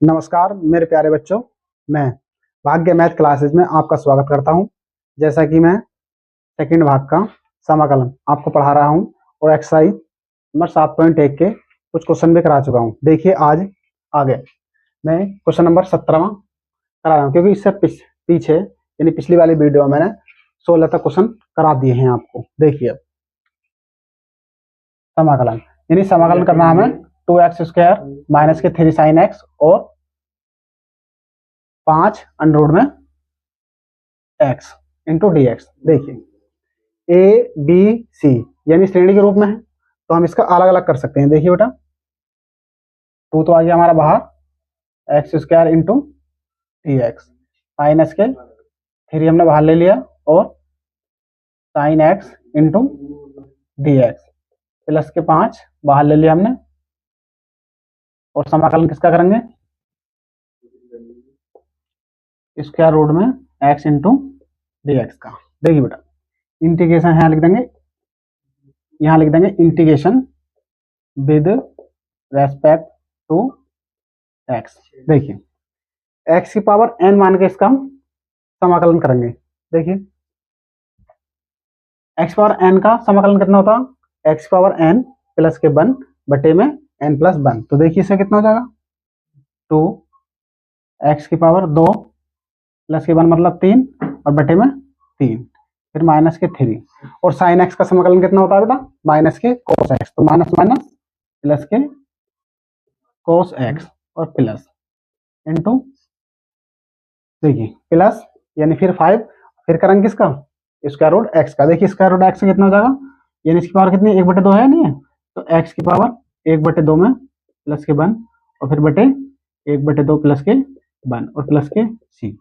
नमस्कार मेरे प्यारे बच्चों, मैं भाग्य मैथ क्लासेस में आपका स्वागत करता हूं। जैसा कि मैं सेकंड भाग का समाकलन आपको पढ़ा रहा हूं और एक्सरसाइज नंबर 7.1 के कुछ क्वेश्चन भी करा चुका हूं। देखिए आज आगे मैं क्वेश्चन नंबर 17वां करा रहा हूं, क्योंकि इससे पीछे यानी पिछली वाली वीडियो में मैंने 16 तक क्वेश्चन करा दिए हैं आपको। देखिए समाकलन यानी समाकलन करना हमें 2x² माइनस के 3 sin x और 5 अंडर में x इंटू डी एक्स। देखिए ए बी सी यानी श्रेणी के रूप में है, तो हम इसका अलग अलग कर सकते हैं। देखिए बेटा 2 तो आ गया हमारा बाहर, x² into d x minus के 3 हमने बाहर ले लिया और sine x into d x plus के 5 बाहर ले लिया हमने। और समाकलन किसका करेंगे? स्क्वायर रूट में x इंटू डी एक्स का। देखिए बेटा इंटीग्रेशन यहाँ लिख देंगे integration with respect to x। देखिए x की पावर n मान के इसका हम समाकलन करेंगे। देखिए x पावर n का समाकलन कितना होता है? x पावर n प्लस के 1 बटे में n प्लस 1। तो देखिए इससे कितना हो जाएगा? 2 x की पावर 2 प्लस के 1 मतलब 3 और बटे में 3, फिर माइनस के 3। और साइन x का समाकलन कितना होता है बेटा? माइनस के कोस x। तो माइनस माइनस प्लस के कोस x और प्लस इंटू देखिए प्लस यानी फिर 5, फिर करेंगे किसका? स्क्वायर रूट x का। देखिए स्क्वायर रूट x कितना हो जाएगा? यानी इसकी पावर कितनी? 1/2 है नहीं है, तो x की पावर 1/2 में प्लस के 1 और फिर बटे 1/2 प्लस के 1 और प्लस के c।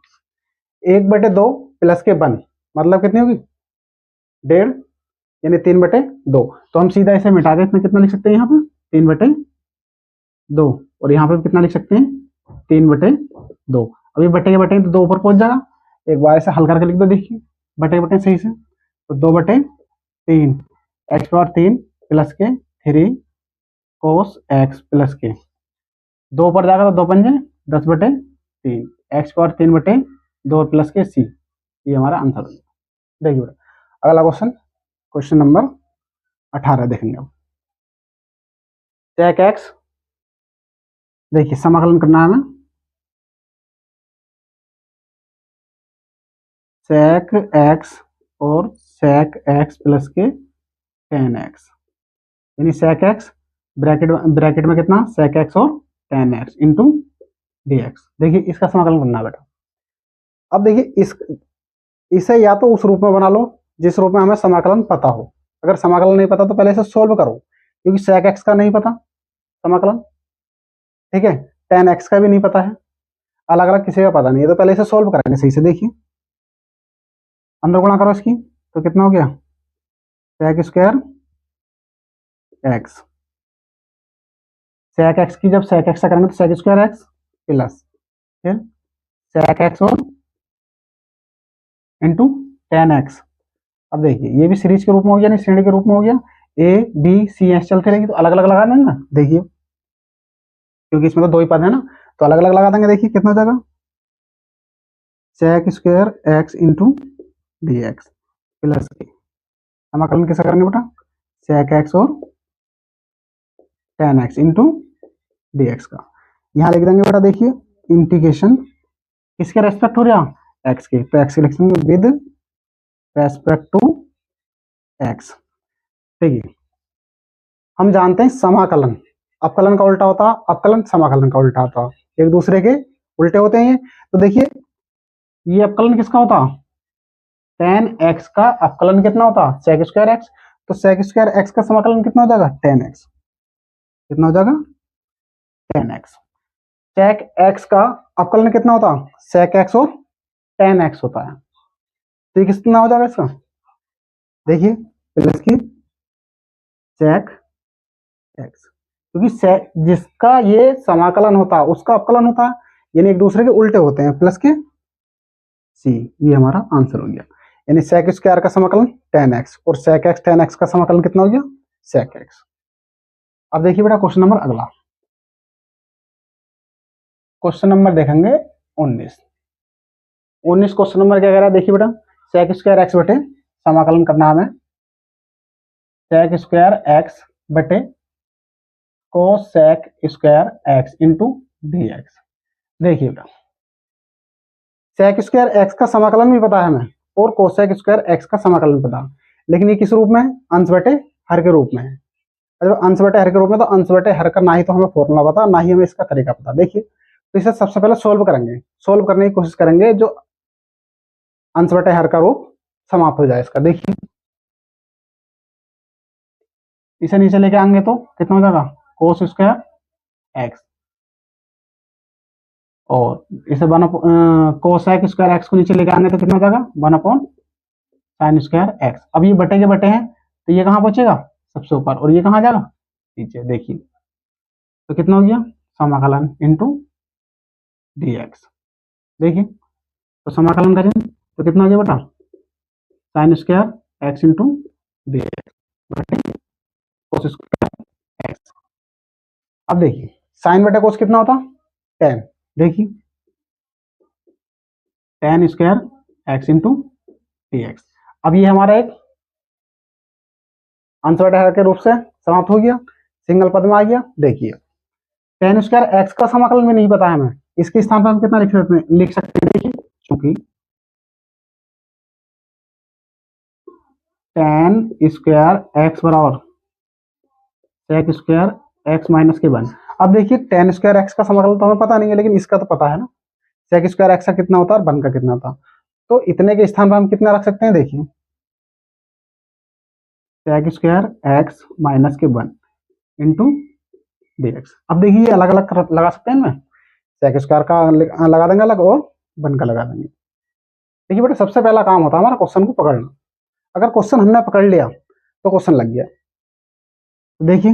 1/2 प्लस के 1 मतलब कितनी होगी? 1.5 यानी 3/2। तो हम सीधा इसे मिटा के इसमें कितना लिख सकते हैं? यहाँ पे 3/2 और यहाँ पे कितना लिख सकते हैं? 3/2। अभी बटे के बटे तो 2 ऊपर पहुंच जाएगा। एक बार इसे हल करके लिख दो। देखिए बटे बटे सही से, तो 2/3 x पावर 3 प्लस के 3 कोस x प्लस के 2 ऊपर जाएगा तो 2 पंजे 10/3 x पावर 3/2 प्लस के c। ये हमारा आंसर है। देखिए अगला क्वेश्चन नंबर 18 देखेंगे अब। sec x, देखिए समाकलन करना है हमें। sec x और sec x प्लस के tan x यानी sec x ब्रैकेट में कितना? sec x और tan x इंटू dx। देखिए इसका समाकलन करना है बेटा। अब देखिए इसे या तो उस रूप में बना लो जिस रूप में हमें समाकलन पता हो। अगर समाकलन नहीं पता तो पहले इसे सोल्व करो, क्योंकि sec x का नहीं पता समाकलन, ठीक है, tan x का भी नहीं पता है, अलग अलग किसी का पता नहीं है, तो पहले इसे सोल्व करेंगे सही से। देखिए अंदर गुणा करो इसकी, तो कितना हो गया? sec² x। sec x की जब sec x करेंगे तो sec² x प्लस फिर sec x और इंटू tan x। अब देखिए ये भी सीरीज के रूप में हो गया, नहीं श्रेणी के रूप में हो गया। a b c s चलते रहेगी तो अलग अलग लगा देंगे ना। देखिए क्योंकि इसमें तो 2 ही पद है ना, तो अलग अलग लगा देंगे। देखिए कितना हो जाएगा? sec² x into d x plus के समाकलन कैसा करेंगे बेटा? sec x और tan x into d x का। यहाँ लिख देंगे बेटा। देखिए इंटीग्रेशन किसके रेस्पेक्ट हो रहा? x के, तो x के लिख देंगे विद रेस्पेक्ट टू x। देखिए हम जानते हैं समाकलन अपकलन का उल्टा होता है, अपकलन समाकलन का उल्टा होता है, एक दूसरे के उल्टे होते हैं। तो देखिए ये अपकलन किसका होता? tan x का अपकलन कितना होता? sec² x। तो sec² x का समाकलन कितना हो जाएगा? tan x। कितना हो जाएगा? tan x। sec x का अपकलन कितना होता? sec x और tan x होता है। तो ये कितना हो जाएगा इसका? देखिए प्लस की sec x, क्योंकि जिसका ये समाकलन होता है उसका अपकलन होता है, यानी एक दूसरे के उल्टे होते हैं। प्लस के c, ये हमारा आंसर हो गया। यानी sec² का समाकलन tan x और sec x tan x का समाकलन कितना हो गया? sec x। अब देखिए बेटा क्वेश्चन नंबर अगला। क्वेश्चन नंबर देखेंगे 19 क्वेश्चन नंबर क्या कह रहा है, देखिए बेटा, सेक स्क्वायर एक्स बटे समाकलन करना हमें सेक स्क्वायर एक्स बटे cosec square x into d x. देखिए बेटा, सेक स्क्वायर एक्स का समाकलन भी पता है हमें और कोसेक स्क्वायर एक्स का समाकलन पता, लेकिन ये किस रूप में है, अंश बटे हर के रूप में है। जब अंश बटे हर के रूप में, तो अंश बटे हर का ना ही तो हमें फॉर्मूला पता, ना ही हमें इसका तरीका पता। देखिए, तो इसे सबसे पहले सोल्व करेंगे, सोल्व करने की कोशिश करेंगे जो अंश बटे हर का रूप समाप्त हो जाए इसका। देखिए, इसे नीचे लेके आएंगे तो कितना हो जाएगा, कोस स्क्वायर एक्स, और इसे कोसेक स्क्वायर एक्स को नीचे लेके आएंगे तो कितना हो जाएगा, 1 साइन स्क्वायर एक्स। अब ये बटे के बटे हैं, तो ये कहाँ पहुंचेगा, सबसे ऊपर, और ये कहाँ जाएगा, नीचे। देखिए, तो कितना हो गया, समाकलन इंटू डी एक्स। देखिए, तो समाकलन करें तो कितना हो गया बेटा, sine square x into d x बटे कोस स्क्वायर एक्स। अब देखिए, साइन बटे कोस कितना होता, 10। देखिए, tan square x into d x. अब ये हमारा एक अंश बटे हर के रूप से समाप्त हो गया, सिंगल पद में आ गया। देखिए, tan स्क्वायर एक्स का समाकलन में नहीं पता है हमें, इसके स्थान पर हम कितना लिख सकते हैं। देखिए, क्योंकि tan स्क्वायर एक्स बराबर सेक स्क्वायर एक्स माइनस के 1। अब देखिए, tan स्क्वायर एक्स का समाकलन तो हमें पता नहीं है, लेकिन इसका तो पता है ना, सेक स्क्वायर एक्स का कितना होता है और 1 का कितना होता। तो इतने के स्थान पर हम कितना रख सकते हैं, देखिए, सेक स्क्वायर एक्स माइनस के 1 इंटू डी एक्स। अब देखिए, ये अलग अलग लगा सकते हैं इनमें, सेक स्क्वायर का लगा देंगे अलग और 1 का लगा देंगे। देखिए बेटा, सबसे पहला काम होता है हमारा क्वेश्चन को पकड़ना। अगर क्वेश्चन हमने पकड़ लिया तो क्वेश्चन लग गया। देखिए,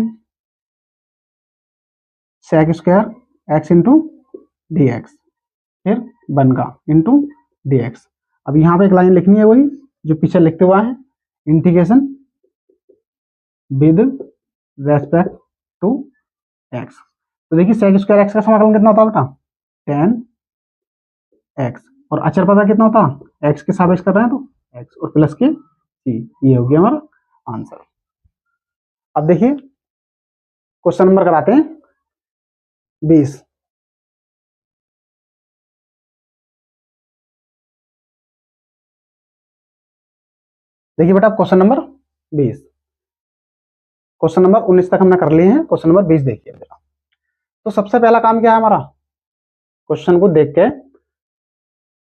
sec square x into d x, फिर 1 का इंटू डी एक्स। अब यहाँ पे एक लाइन लिखनी है वही जो पीछे लिखते हुआ है, integration with respect to x. तो देखिए, सेक स्क्वायर एक्स का समाकलन कितना होता है बेटा, tan एक्स, और अचर पता कितना होता, एक्स के सापेक्ष कर रहे हैं तो एक्स और प्लस के सी। ये हो गया हमारा आंसर। अब देखिए, क्वेश्चन नंबर कराते हैं 20। देखिए बेटा, क्वेश्चन नंबर 20, क्वेश्चन नंबर 19 तक हमने कर लिए हैं, क्वेश्चन नंबर 20 देखिए बेटा। तो सबसे पहला काम क्या है हमारा, क्वेश्चन को देख के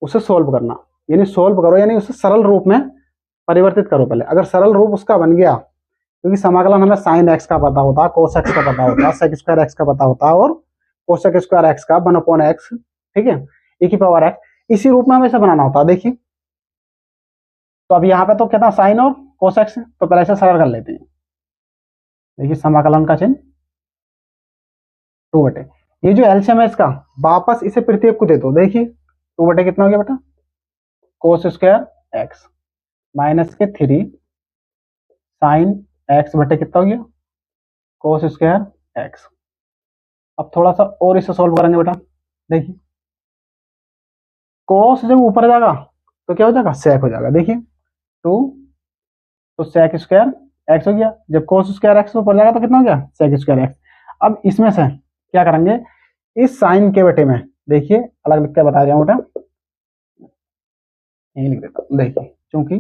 उसे सोल्व करना, यानी सोल्व करो, यानी उसे सरल रूप में परिवर्तित करो पहले। अगर सरल रूप उसका बन गया, क्योंकि समाकलन हमें साइन एक्स का पता होता है, कोस एक्स का पता होता है, सेक स्क्वायर एक्स का पता होता है, और कोसेक स्क्वायर एक्स का 1/x, ठीक है, e की पावर x, इसी रूप में हमें इसे बनाना होता है। देखिए, तो अब यहाँ पे तो कितना साइन और कोस एक्स, तो पहले इसे सरल कर लेते हैं। देखिए, समाकलन का चिन्ह 2 ये जो एलसीएम है इसका, वापस इसे प्रत्येक को दे दो। देखिए, 2 कितना हो गया बेटा, कोस स्क्वायर एक्स माइनस के 3 साइन एक्स बटे कितना हो गया, कोस स्क्वायर एक्स। अब थोड़ा सा और इसे सोल्व करेंगे बेटा। देखिए, कोस जब ऊपर जाएगा तो क्या हो जाएगा, सेक हो जाएगा। देखिए, 2 तो सेक स्क्वायर एक्स हो गया, जब कोस स्क्वायर एक्स ऊपर जाएगा तो कितना हो गया, सेक स्क्वायर एक्स। अब इसमें से क्या करेंगे, इस साइन के बटे में, देखिए अलग लिख के बता रहा हूं बेटा, यही लिख देता हूं। देखिए, क्योंकि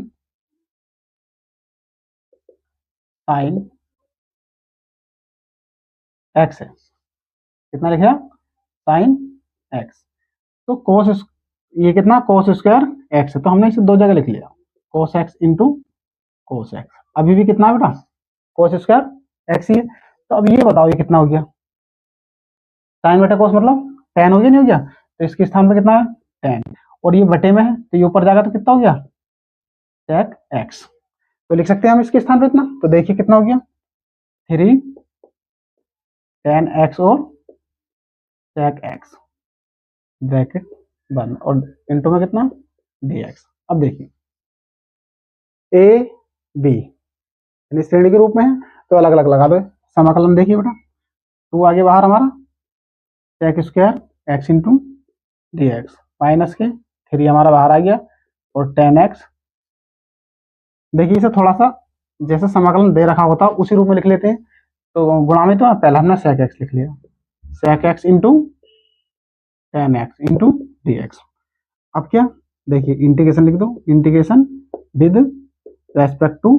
साइन एक्स है, कितना लिखा, साइन एक्स, तो कोस, ये कितना, कोस स्क्वायर एक्स है, तो हमने इसे 2 जगह लिख लिया, cos x into cos x. अभी भी कितना बेटा, कोस स्क्वायर एक्स ही है। तो अब ये बताओ, ये कितना हो गया, साइन बटे कोस मतलब 10 हो गया, नहीं हो गया, तो इसके स्थान पर कितना है 10, और ये बटे में है तो ये ऊपर जाएगा तो कितना हो गया, सेक एक्स। तो लिख सकते हैं हम इसके स्थान पर इतना। तो देखिए कितना हो गया, 3 tan एक्स और सेक एक्स ब्रैकेट बंद, और इंटू में कितना, डी एक्स। अब देखिए, ए बी यानी श्रेणी के रूप में है, तो अलग अलग लगा दो समाकलन। देखिए बेटा, 2 आगे बाहर हमारा sec square x into d x minus के 3 हमारा बाहर आ गया और 10x। देखिए इसे थोड़ा सा जैसे समाकलन दे रखा होता उसी रूप में लिख लेते हैं। तो गुणा में तो पहला हमने sec x लिख लिया, sec x into 10x into d x. अब क्या देखिए इंटीग्रेशन लिख दो, integration with respect to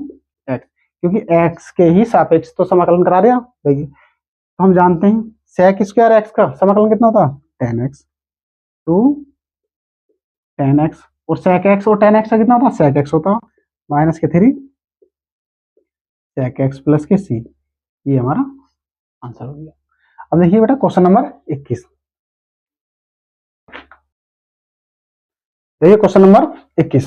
x, क्योंकि x के ही सापेक्ष तो समाकलन करा दिया। देखिए तो हम जानते हैं sec स्क्वायर x का समाकलन कितना होता है 10x टू 10x, और sec x और 10x का कितना होता है sec x होता माइनस के 3 sec x प्लस के c। ये हमारा आंसर हो गया। अब देखिए बेटा क्वेश्चन नंबर 21। देखिए क्वेश्चन नंबर 21,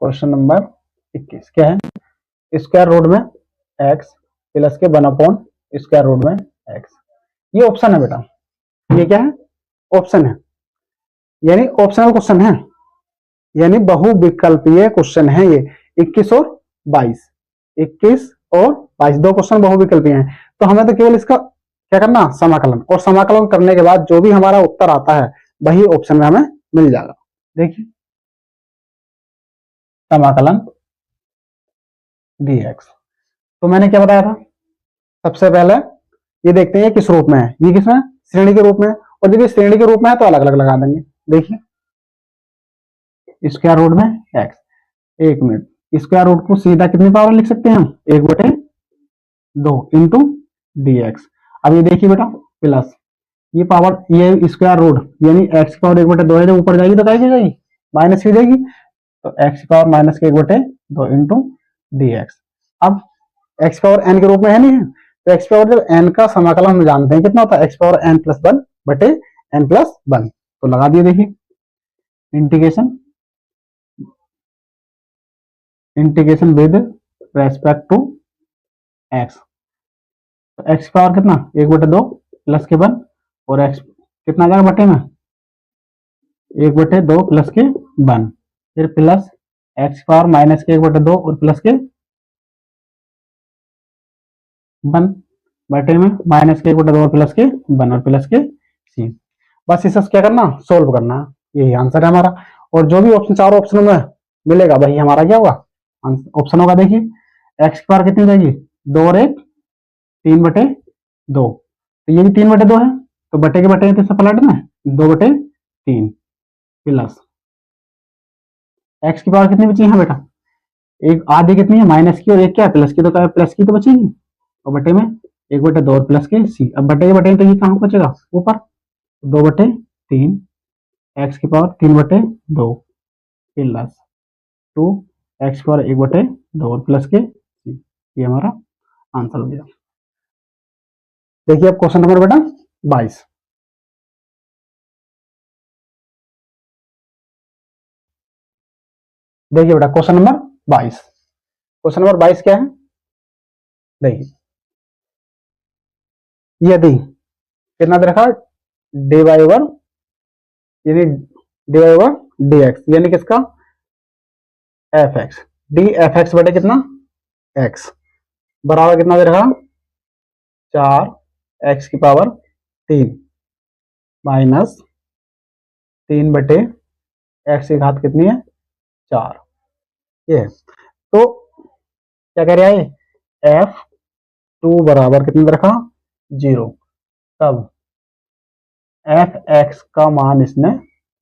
क्वेश्चन नंबर 21 क्या है, स्क्वायर रूट में x प्लस के 1 अपॉन स्क्वायर रूट में x। ये ऑप्शन है बेटा, ये क्या है ऑप्शन है, यानी ऑप्शनल क्वेश्चन है, यानी बहुविकल्पीय क्वेश्चन है। ये 21 और 22, 21 और 22 दो क्वेश्चन बहुविकल्पीय हैं। तो हमें तो केवल इसका क्या करना समाकलन, और समाकलन करने के बाद जो भी हमारा उत्तर आता है वही ऑप्शन में हमें मिल जाएगा। देखिए समाकलन dx, तो मैंने क्या बताया था, सबसे पहले ये देखते हैं किस रूप में है, ये किस में श्रेणी के रूप में, और जब ये श्रेणी के रूप में है तो अलग अलग लगा देंगे। देखिए स्क्वायर रूट में x, एक मिनट, स्क्वायर रूट को सीधा कितनी पावर लिख सकते हैं हम 1/2 इंटू डी एक्स। अब ये देखिए बेटा प्लस ये पावर, ये स्क्वायर रूट यानी x की पावर 1/2 है, जब ऊपर जाएगी तो क्या जाएगी माइनस की जाएगी, तो x की पावर माइनस के 1/2 इंटू डी एक्स। अब x पावर n के रूप में है नहीं है, तो x पावर जब n का समाकलन हम जानते हैं कितना होता है x पावर n प्लस 1 बटे n प्लस 1, तो लगा दिए। देखिए integration with respect to x, तो x पावर कितना 1/2 प्लस के 1, और x कितना जाएगा बटे में 1/2 प्लस के 1, फिर प्लस x पावर माइनस के 1/2 और प्लस के 1 बटे में माइनस के 1/2 और प्लस के 1 और प्लस के c। बस इसे क्या करना सोल्व करना, यही आंसर है हमारा। और जो भी ऑप्शन चारों ऑप्शनों में मिलेगा वही हमारा क्या होगा ऑप्शन होगा। देखिए x की पावर कितनी जाएगी 2 और 1 3/2, तो ये भी 3/2 है, तो बटे के बटे तो पलट में 2/3 प्लस x की पावर कितनी बची है बेटा, एक आधी कितनी है माइनस की और एक क्या है प्लस की, तो प्लस की तो बचेगी, और बटे में 1/2 और प्लस के सी। अब बटे के बटे तो ये कहाँ बचेगा ऊपर 2/3, x की पावर 3/2 प्लस 2 x की पावर 1/2 और प्लस के सी। ये हमारा आंसर हो गया। देखिए अब क्वेश्चन नंबर बेटा 22। देखिए बेटा क्वेश्चन नंबर 22, क्वेश्चन नंबर 22 क्या है, देखिए यदि कितना दे रखा dy ओवर यानी dy ओवर dx यानी किसका fx, dfx बटे कितना x बराबर कितना दे रखा 4x की पावर 3 माइनस 3/x की घात कितनी है 4। ये तो क्या कह रहा है f2 बराबर कितने दे रखा 0, तब fx का मान इसने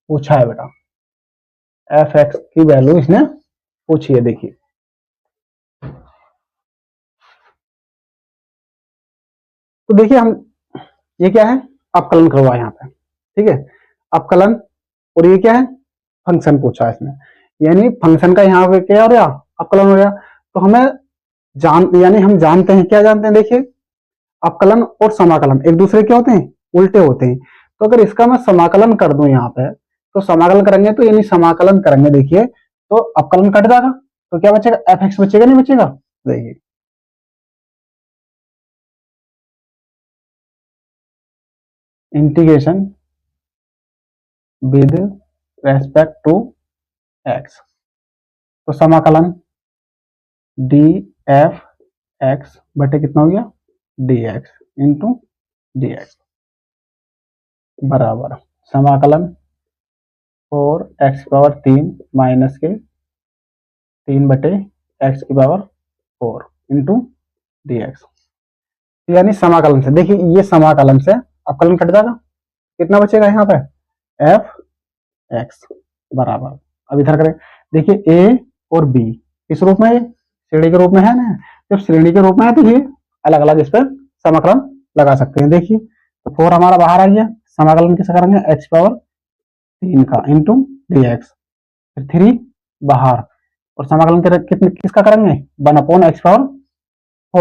पूछा है बेटा, fx की वैल्यू इसने पूछी है। देखिए तो देखिए हम ये क्या है अपकलन करवा यहाँ पे, ठीक है अपकलन, और ये क्या है फंक्शन पूछा है इसने, यानी फंक्शन का यहाँ पे क्या हो गया अपकलन हो गया। तो हमें यानी हम जानते हैं क्या जानते हैं, देखिए अपकलन और समाकलन एक दूसरे के होते हैं उल्टे होते हैं। तो अगर इसका मैं समाकलन कर दूं यहाँ पे, तो समाकलन करेंगे तो यानी समाकलन करेंगे देखिए तो अपकलन कट जाएगा, तो क्या बचेगा एफ एक्स बचेगा नहीं बचेगा। देखिए integration with respect to x, तो समाकलन डी एफ एक्स बटे कितना हो गया d x into d x. बराबर समाकलन 4x⁻³ माइनस के 3/x⁴ इंटू dx। यानी समाकलन से, देखिए ये समाकलन से अवकलन कट जाएगा, कितना बचेगा यहाँ पे f(x) बराबर, अब इधर करें, देखिए a और b इस रूप में, श्रेणी के रूप में है ना, जब श्रेणी के रूप में है तो ये अलग अलग इस पर समाकलन लगा सकते हैं। देखिए तो 4 हमारा बाहर आ गया, समाकलन किसका करेंगे x⁻³ का इंटू dx, फिर 3 बाहर, और समाकलन किसका करेंगे 1/x⁴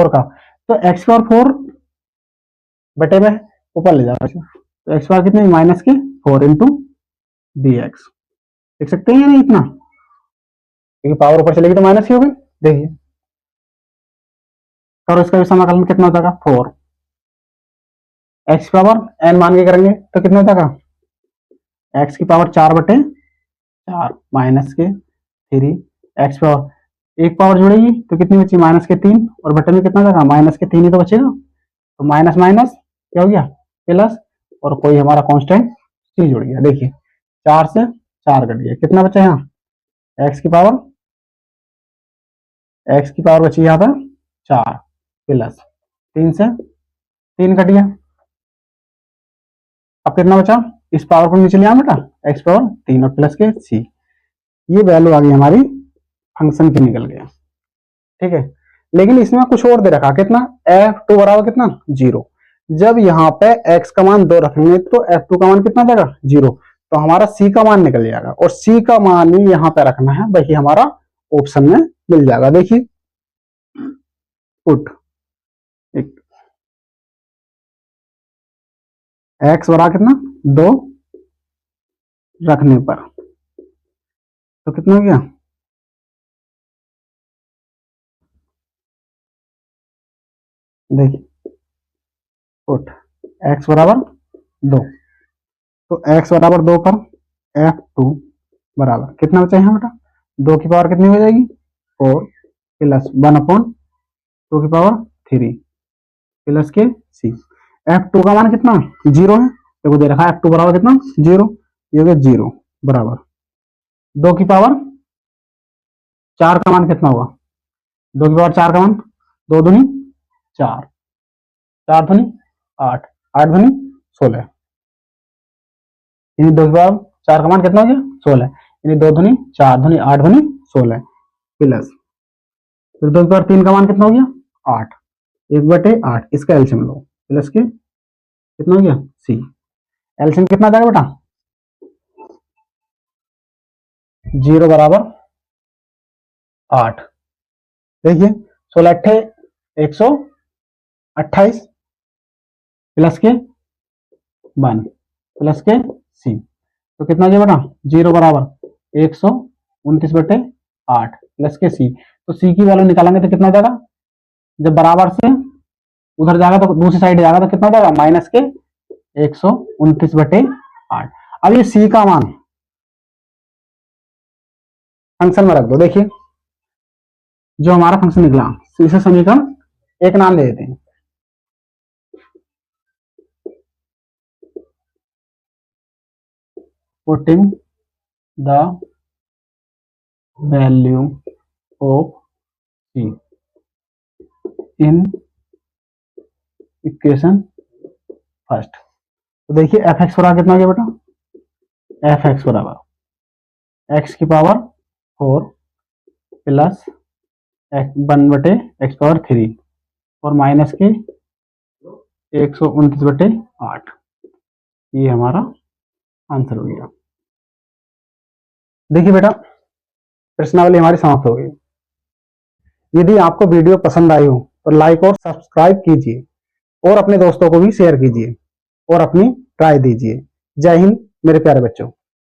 का, तो x⁴ बटे में ऊपर ले जाओ, तो x बार कितने -4 इंटू dx, देख सकते हैं नहीं इतना, क्योंकि पावर ऊपर चलेगी तो माइनस ही होगी। देखिए और इसका भी समाकलन कितना हो जाएगा 4, x⁻n मान के करेंगे तो कितना हो जाएगा x⁻4/4 माइनस के 3, x पावर एक पावर जुड़ेगी तो कितनी बची -3, और बटे में कितना जाएगा -3 ही तो बचेगा, तो माइनस माइनस क्या हो गया प्लस, और कोई हमारा कांस्टेंट c जुड़ गया। देखिए 4 से 4 कट गया, कितना बचा यहाँ x की पावर बची यहाँ पर 4 प्लस 3 से 3 कट गया, अब कितना बचा, इस पावर को नीचे ले आना बेटा x⁻³ और प्लस के c, ये वैल्यू आ गई हमारी फंक्शन की, निकल गया। ठीक है, लेकिन इसमें कुछ और दे रखा, कितना f2 बराबर कितना 0, जब यहाँ पे x का मान 2 रखेंगे तो f2 का मान कितना देगा 0, तो हमारा c का मान निकल जाएगा, और c का मान ही यहाँ पे रखना है, वही हमारा ऑप्शन में मिल जाएगा। देखिए पुट x बराबर कितना 2 रखने पर, तो कितना हो गया, देखिए पुट x बराबर 2, तो x बराबर 2 पर f2 बराबर कितना बचा यहाँ बेटा 2 की पावर कितनी हो जाएगी 4 प्लस 1/2 प्लस के c, f2 का मान कितना 0 है, देखो दे रखा है f2 बराबर कितना 0, ये हो गया 0 बराबर 2 की पावर 4 का मान कितना होगा, 2 की पावर 4 का मान 2 दूनी 4, 4 दूनी 8, 8 दूनी 16, यानी 2 की पावर 4 का मान कितना हो गया 16, यानी 2 दूनी 4 दूनी 8 दूनी 16 प्लस, फिर 2 की पावर 3 का मान कितना हो गया 8, 1/8, इसका एलसीएम लो, प्लस के कितना हो गया c, एलसीएम कितना जाएगा बेटा 0 बराबर 8, देखिए 16 128 प्लस के 1 प्लस के c, तो कितना हो गया बेटा 0 बराबर 129/8 प्लस के c, तो c की वैल्यू निकालेंगे तो कितना हो जाएगा, जब बराबर से उधर जाएगा तो दूसरी साइड जाएगा तो कितना हो जाएगा -129/8। अब ये c का मान फंक्शन में रख दो, देखिए जो हमारा फंक्शन निकला इसे समीकरण 1 नाम दे देते हैं, putting the value of c in equation first, तो देखिए f(x) बराबर कितना हो गया बेटा, f(x) बराबर x की पावर 4 प्लस 1/x⁴ और माइनस के 129/8, ये हमारा आंसर हो गया। देखिए बेटा प्रश्नावली हमारी समाप्त हो गई। यदि आपको वीडियो पसंद आई हो तो लाइक और सब्सक्राइब कीजिए, और अपने दोस्तों को भी शेयर कीजिए, और अपनी राय दीजिए। जय हिंद मेरे प्यारे बच्चों।